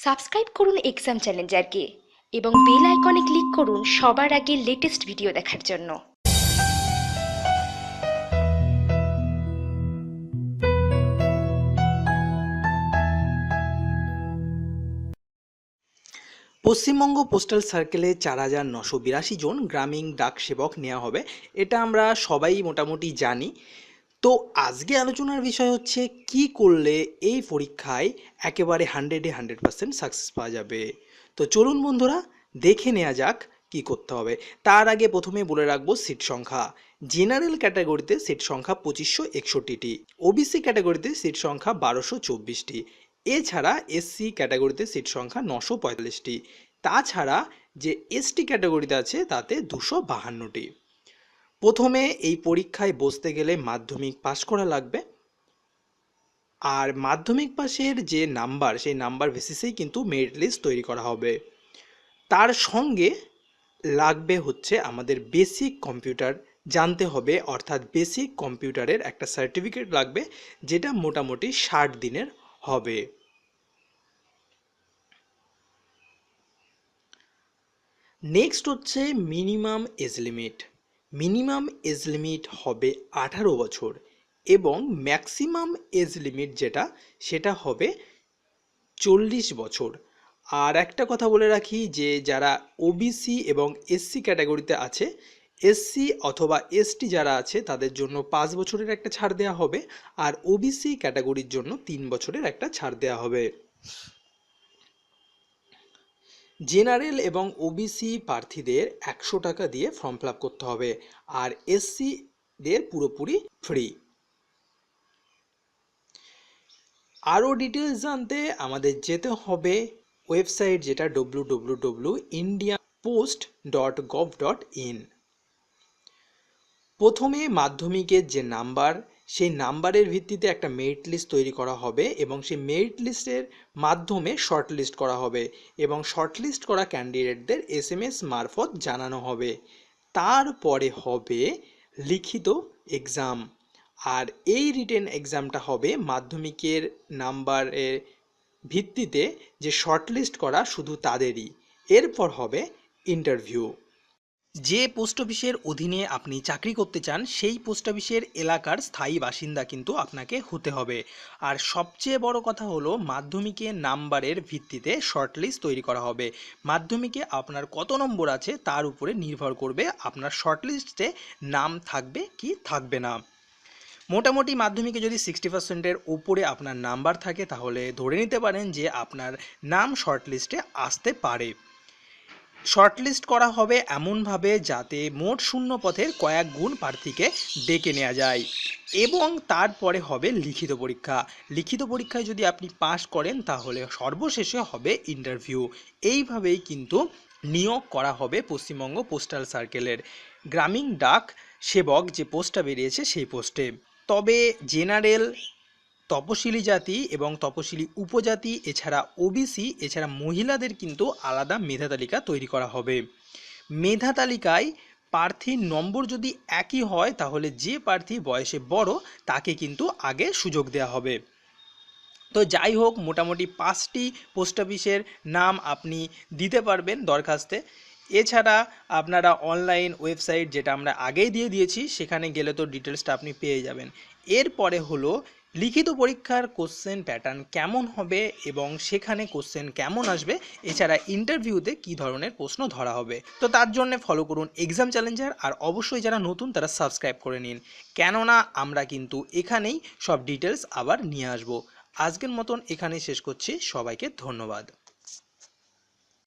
Subscribe করুন exam চ্যালেঞ্জারকে এবং bell আইকনে ক্লিক করুন সবার আগে লেটেস্ট ভিডিও দেখার জন্য। পশ্চিমবঙ্গ পোস্টাল সার্কেলে ৪,৯৮২ জন গ্রামীণ ডাক সেবক নেওয়া হবে, এটা আমরা সবাই মোটামুটি জানি। তো আজকে আলোচনার বিষয় হচ্ছে কি করলে এই পরীক্ষায় একেবারে 100% সাকসেস পাওয়া যাবে। তো চলুন বন্ধুরা দেখে নেওয়া যাক কি করতে হবে। তার আগে প্রথমে বলে রাখবো সিট সংখ্যা। জেনারেল ক্যাটাগরিতে সিট সংখ্যা ২৫৬১টি, ওবিসি ক্যাটাগরিতে সিট সংখ্যা ১২২৪টি, এছাড়া এসসি ক্যাটাগরিতে সিট সংখ্যা ৯৪৫টি, তাছাড়া যে এসটি ক্যাটাগরিতে আছে তাতে ২৫২টি। প্রথমে এই পরীক্ষায় বসতে গেলে মাধ্যমিক পাস করা লাগবে, আর মাধ্যমিক পাশের যে নাম্বার সেই নাম্বার বেসিসেই কিন্তু মেরিট লিস্ট তৈরি করা হবে। তার সঙ্গে লাগবে হচ্ছে আমাদের বেসিক কম্পিউটার জানতে হবে, অর্থাৎ বেসিক কম্পিউটারের একটা সার্টিফিকেট লাগবে, যেটা মোটামুটি ৬০ দিনের হবে। নেক্সট হচ্ছে minimum age limit. Minimum age limit হবে ১৮ বছর এবং ম্যাক্সিমাম এজ লিমিট সেটা হবে ৪০ বছর। আর একটা কথা বলে রাখি যে যারা ওবিসি এবং এসসি ক্যাটাগরিতে আছে, এসসি অথবা এসটি যারা আছে তাদের জন্য ৫ বছরের একটা ছাড় দেওয়া হবে, আর ওবিসি ক্যাটাগরির জন্য ৩ বছরের একটা ছাড় দেওয়া হবে। জেনারেল এবং ওবিসি প্রার্থীদের ১০০ টাকা দিয়ে ফর্ম ফিল আপ করতে হবে, আর এসসিদের পুরোপুরি ফ্রি। আরও ডিটেলস জানতে আমাদের যেতে হবে ওয়েবসাইট, যেটা www.indiapost.gov.in। প্রথমে মাধ্যমিকের যে নাম্বার, সেই নাম্বারের ভিত্তিতে একটা মেরিট লিস্ট তৈরি করা হবে এবং সেই মেরিট লিস্টের মাধ্যমে শর্ট লিস্ট করা হবে এবং শর্ট লিস্ট করা ক্যান্ডিডেটদের SMS মারফত জানানো হবে। তারপরে হবে লিখিত এক্সাম, আর এই রিটেন এক্সামটা হবে মাধ্যমিকের নাম্বারের ভিত্তিতে যে শর্ট লিস্ট করা শুধু তাদেরই। এরপর হবে ইন্টারভিউ। যে পোস্ট অফিসের অধীনে আপনি চাকরি করতে চান সেই পোস্ট অফিসের এলাকার স্থায়ী বাসিন্দা কিন্তু আপনাকে হতে হবে। আর সবচেয়ে বড় কথা হলো মাধ্যমিকে নাম্বারের ভিত্তিতে শর্টলিস্ট তৈরি করা হবে। মাধ্যমিকে আপনার কত নম্বর আছে তার উপরে নির্ভর করবে আপনার শর্টলিস্টে নাম থাকবে কি থাকবে না। মোটামুটি মাধ্যমিকে যদি 60%-এর উপরে আপনার নাম্বার থাকে তাহলে ধরে নিতে পারেন যে আপনার নাম শর্টলিস্টে আসতে পারে। শর্টলিস্ট করা হবে এমনভাবে যাতে মোট শূন্য পথের কয়েক গুণ প্রার্থীকে ডেকে নেওয়া যায় এবং তারপরে হবে লিখিত পরীক্ষা। লিখিত পরীক্ষায় যদি আপনি পাস করেন তাহলে সর্বশেষে হবে ইন্টারভিউ। এইভাবেই কিন্তু নিয়োগ করা হবে পশ্চিমবঙ্গ পোস্টাল সার্কেলের গ্রামীণ ডাক সেবক যে পোস্টটা বেরিয়েছে সেই পোস্টে। তবে জেনারেল, তপশিলি জাতি এবং তপশিলি উপজাতি, এছাড়া ওবিসি, এছাড়া মহিলাদের কিন্তু আলাদা মেধা তালিকা তৈরি করা হবে। মেধা তালিকায় প্রার্থীর নম্বর যদি একই হয় তাহলে যে প্রার্থী বয়সে বড় তাকে কিন্তু আগে সুযোগ দেওয়া হবে। তো যাই হোক, মোটামুটি 5টি পোস্ট অফিসের নাম আপনি দিতে পারবেন দরখাস্তে। এছাড়া আপনারা অনলাইন ওয়েবসাইট, যেটা আমরা আগেই দিয়ে দিয়েছি, সেখানে গেলে তো ডিটেলসটা আপনি পেয়ে যাবেন। এরপরে হলো লিখিত পরীক্ষার কোশ্চেন প্যাটার্ন কেমন হবে এবং সেখানে কোশ্চেন কেমন আসবে, এছাড়া ইন্টারভিউতে কী ধরনের প্রশ্ন ধরা হবে। তো তার জন্য ফলো করুন এক্সাম চ্যালেঞ্জার, আর অবশ্যই যারা নতুন তারা সাবস্ক্রাইব করে নিন, কেননা আমরা কিন্তু এখানেই সব ডিটেলস আবার নিয়ে আসবো। আজকের মতন এখানেই শেষ করছি, সবাইকে ধন্যবাদ।